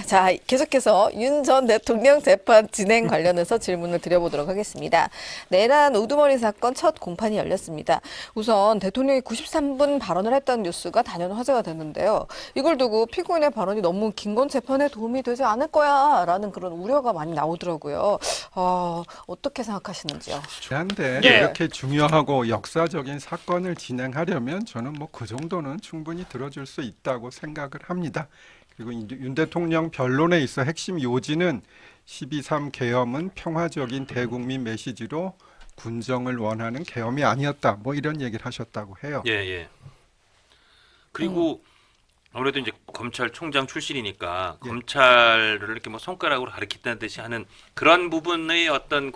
자, 계속해서 윤 전 대통령 재판 진행 관련해서 질문을 드려보도록 하겠습니다. 내란 우두머리 사건 첫 공판이 열렸습니다. 우선 대통령이 93분 발언을 했다는 뉴스가 단연 화제가 됐는데요. 이걸 두고 피고인의 발언이 너무 긴 건 재판에 도움이 되지 않을 거야 라는 그런 우려가 많이 나오더라고요. 어떻게 생각하시는지요? 한데 네. 이렇게 중요하고 역사적인 사건을 진행하려면 저는 뭐 그 정도는 충분히 들어줄 수 있다고 생각을 합니다. 그리고 윤 대통령 변론에 있어 핵심 요지는 12.3 계엄은 평화적인 대국민 메시지로 군정을 원하는 계엄이 아니었다. 뭐 이런 얘기를 하셨다고 해요. 예, 예. 그리고 아무래도 이제 검찰총장 출신이니까 예. 검찰을 이렇게 뭐 손가락으로 가리킨다는 듯이 하는 그런 부분의 어떤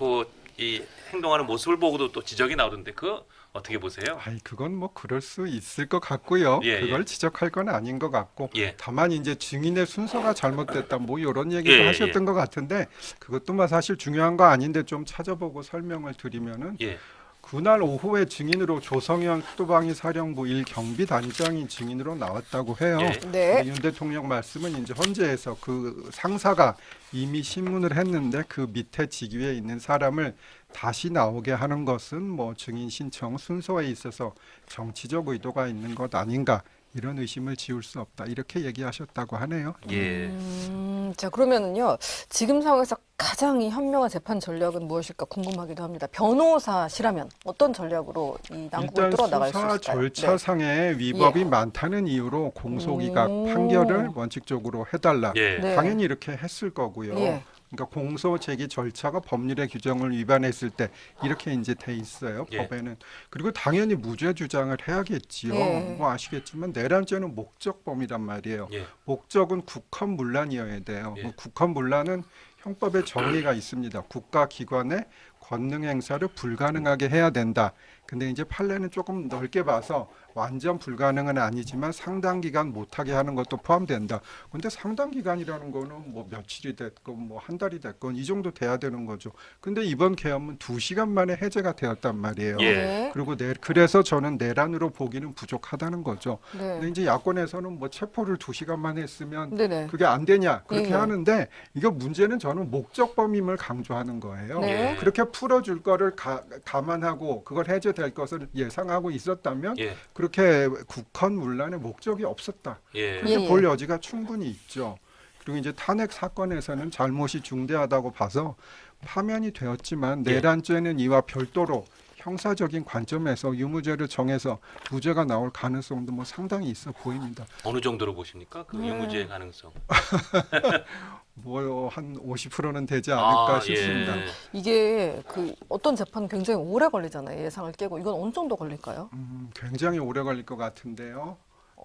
이 행동하는 모습을 보고도 또 지적이 나오던데 그거 어떻게 보세요? 아이 그건 뭐 그럴 수 있을 것 같고요. 예, 그걸 예. 지적할 건 아닌 것 같고 예. 다만 이제 증인의 순서가 잘못됐다 뭐 이런 얘기도 예, 하셨던 것 같은데 그것도 뭐 사실 중요한 거 아닌데 좀 찾아보고 설명을 드리면은 예. 그날 오후에 증인으로 조성현 수도방위 사령부 1경비단장이 증인으로 나왔다고 해요. 예. 네. 근데 윤 대통령 말씀은 이제 헌재에서 그 상사가 이미 신문을 했는데 그 밑에 직위에 있는 사람을 다시 나오게 하는 것은 뭐 증인 신청 순서에 있어서 정치적 의도가 있는 것 아닌가 이런 의심을 지울 수 없다 이렇게 얘기하셨다고 하네요. 예. 자, 그러면은요, 지금 상황에서 가장 이 현명한 재판 전략은 무엇일까 궁금하기도 합니다. 변호사시라면 어떤 전략으로 이 난국을 일단 뚫어나갈 수 수사 있을까요? 절차상의 위법이 예. 많다는 이유로 공소기각 판결을 원칙적으로 해달라. 예. 네. 당연히 이렇게 했을 거고요. 예. 그러니까 공소 제기 절차가 법률의 규정을 위반했을 때 이렇게 이제 돼 있어요. 예. 법에는. 그리고 당연히 무죄 주장을 해야겠지요. 예. 뭐 아시겠지만 내란죄는 목적범이란 말이에요. 예. 목적은 국헌문란이어야 돼요. 예. 뭐 국헌문란은 형법에 정의가 있습니다. 국가기관의 권능 행사를 불가능하게 해야 된다. 근데 이제 판례는 조금 넓게 봐서 완전 불가능은 아니지만 상당 기간 못하게 하는 것도 포함된다. 근데 상당 기간이라는 거는 뭐 며칠이 됐건 뭐 한 달이 됐건 이 정도 돼야 되는 거죠. 근데 이번 계엄은 2시간 만에 해제가 되었단 말이에요. 예. 네. 그리고 그래서 저는 내란으로 보기는 부족하다는 거죠. 근데 네. 이제 야권에서는 뭐 체포를 2시간만 했으면 네네. 그게 안 되냐 그렇게 예. 하는데 이거 문제는 저는 목적범임을 강조하는 거예요. 네. 예. 그렇게 풀어줄 거를 감안하고 그걸 해제될 것을 예상하고 있었다면 예. 그렇게 국헌문란의 목적이 없었다. 예. 그렇게 예, 예. 볼 여지가 충분히 있죠. 그리고 이제 탄핵 사건에서는 잘못이 중대하다고 봐서 파면이 되었지만 예. 내란죄는 이와 별도로 형사적인 관점에서 유무죄를 정해서 무죄가 나올 가능성도 뭐 상당히 있어 보입니다. 어느 정도로 보십니까? 그 유무죄 가능성. 뭐 한 50%는 되지 않을까 아, 싶습니다. 예. 이게 그 어떤 재판 굉장히 오래 걸리잖아요. 예상을 깨고. 이건 어느 정도 걸릴까요? 굉장히 오래 걸릴 것 같은데요.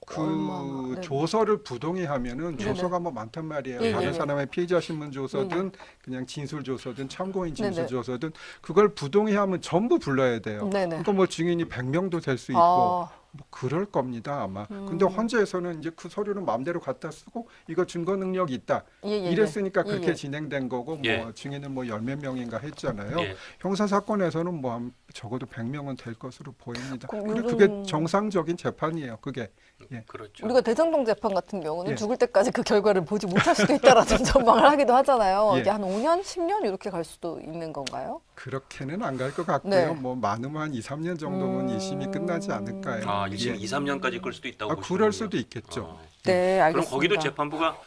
그 얼마나, 네. 조서를 부동의하면은 네네. 조서가 뭐 많단 말이에요. 예, 다른 예. 사람의 피의자 신문 조서든 그냥 진술 조서든 참고인 진술 네네. 조서든 그걸 부동의하면 전부 불러야 돼요. 네네. 그러니까 뭐 증인이 100명도 될 수 있고 아, 뭐 그럴 겁니다 아마. 근데 헌재에서는 이제 그 서류는 마음대로 갖다 쓰고 이거 증거 능력이 있다. 예, 예, 예. 이랬으니까 예, 그렇게 예. 진행된 거고 예. 뭐 증인은 뭐 10몇 명인가 했잖아요. 예. 형사 사건에서는 뭐 적어도 100명은 될 것으로 보입니다. 그럼 그리고 요즘- 그게 정상적인 재판이에요. 그게. 예. 그렇죠. 우리가 대장동 재판 같은 경우는 예. 죽을 때까지 그 결과를 보지 못할 수도 있다라는 전망을 하기도 하잖아요. 예. 이게 한 5년, 10년 이렇게 갈 수도 있는 건가요? 그렇게는 안 갈 것 같고요. 네. 뭐 많으면 한 2, 3년 정도면 2심이 끝나지 않을까요? 아, 2심 예. 2, 3년까지 끌 수도 있다고 보시는군요. 그럴 수도 있겠죠. 어. 네, 알겠습니다. 그럼 거기도 재판부가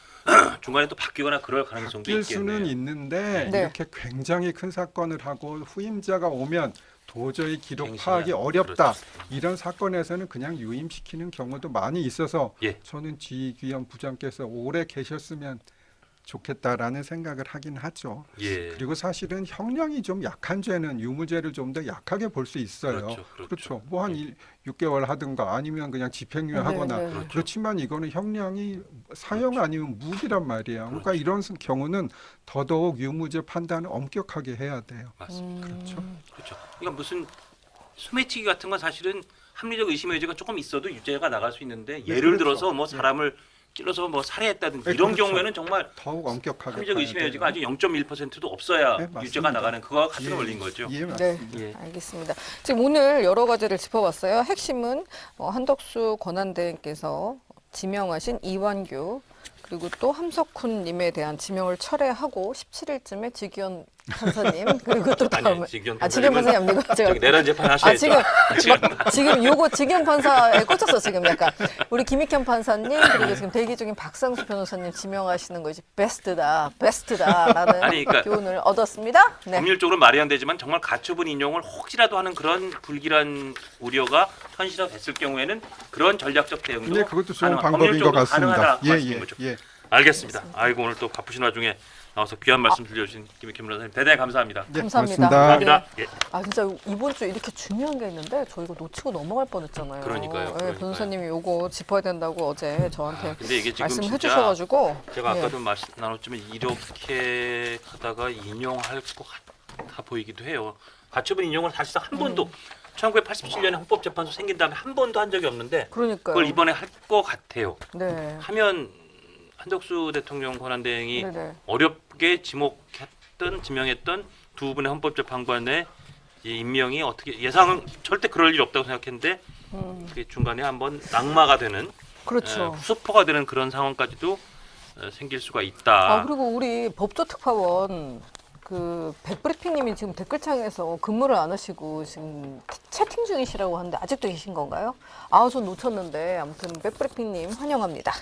중간에 또 바뀌거나 그럴 가능성도 바뀔 있겠네요. 수는 있는데 네. 이렇게 굉장히 큰 사건을 하고 후임자가 오면 도저히 기록 갱신이 파악이 어렵다. 그렇죠. 이런 사건에서는 그냥 유임시키는 경우도 많이 있어서 예. 저는 지귀현 부장께서 오래 계셨으면 좋겠다라는 생각을 하긴 하죠. 예. 그리고 사실은 형량이 좀 약한 죄는 유무죄를 좀 더 약하게 볼 수 있어요. 그렇죠. 뭐 한 6개월 하든가 아니면 그냥 집행유예 하거나 네, 네. 그렇죠. 그렇지만 이거는 형량이 사형 아니면 무기란 말이에요. 그러니까 이런 경우는 더더욱 유무죄 판단을 엄격하게 해야 돼요. 맞습니다. 그렇죠. 그렇죠. 그러니까 무슨 소매치기 같은 건 사실은 합리적 의심의 여지가 조금 있어도 유죄가 나갈 수 있는데 예를 그렇죠. 들어서 뭐 사람을 찔러서 뭐 살해했다든지 네, 이런 그렇죠. 경우에는 정말 더욱 엄격하게 합리적 봐야 의심의 돼요. 여지가 아직 0.1%도 없어야 네, 맞습니다. 유죄가 나가는 그거와 같은 예, 원리인 거죠. 예, 네, 맞습니다. 예. 알겠습니다. 지금 오늘 여러 가지를 짚어봤어요. 핵심은 한덕수 권한대행께서 지명하신 이완규 그리고 또 함석훈님에 대한 지명을 철회하고 17일쯤에 지기현 판사님 그리고 또 다음에 지기현 지기현 판사님 아니고 제가 저기 내란 재판 하셔야죠. 지금 요거 지기현 판사에 꽂혔어 지금 약간 우리 김익현 판사님 그리고 지금 대기 중인 박상수 변호사님 지명하시는 거 이제 베스트다라는 아니, 그러니까 교훈을 얻었습니다. 네. 법률적으로 말이 안 되지만 정말 가처분 인용을 혹시라도 하는 그런 불길한 우려가 현실화됐을 경우에는 그런 전략적 대응도 네, 그것도 좋은 가능하- 방법인 것 법률적으로 같습니다. 가능하다고 예, 말씀인 예, 거죠. 예. 알겠습니다. 아이고 오늘 또 바쁘신 와중에 나와서 귀한 말씀 들려주신 김익현 변호사님 대단히 감사합니다. 예, 감사합니다. 감사합니다. 네. 예. 아 진짜 이번 주 이렇게 중요한 게 있는데 저 이거 놓치고 넘어갈 뻔했잖아요. 그러니까요. 변호사님이 요거 짚어야 된다고 어제 저한테 근데 이게 지금 말씀해 진짜 주셔가지고 제가 예. 아까도 말씀 나눴지만 이렇게 하다가 인용할 것 같아 보이기도 해요. 가처분 인용을 사실상 한 번도 1987년에 헌법재판소 생긴 다음에 한 번도 한 적이 없는데 그러니까요. 그걸 이번에 할 것 같아요. 네. 하면 한덕수 대통령 권한대행이 네네. 어렵게 지명했던 두 분의 헌법재판관의 이 임명이 어떻게 예상은 절대 그럴 일 없다고 생각했는데 그게 중간에 한번 낙마가 되는 그렇죠. 후수포가 되는 그런 상황까지도 생길 수가 있다. 아 그리고 우리 법조특파원 그 백브리핑님이 지금 댓글창에서 근무를 안 하시고 지금 채팅 중이시라고 하는데 아직도 계신 건가요? 아 전 놓쳤는데 아무튼 백브리핑님 환영합니다.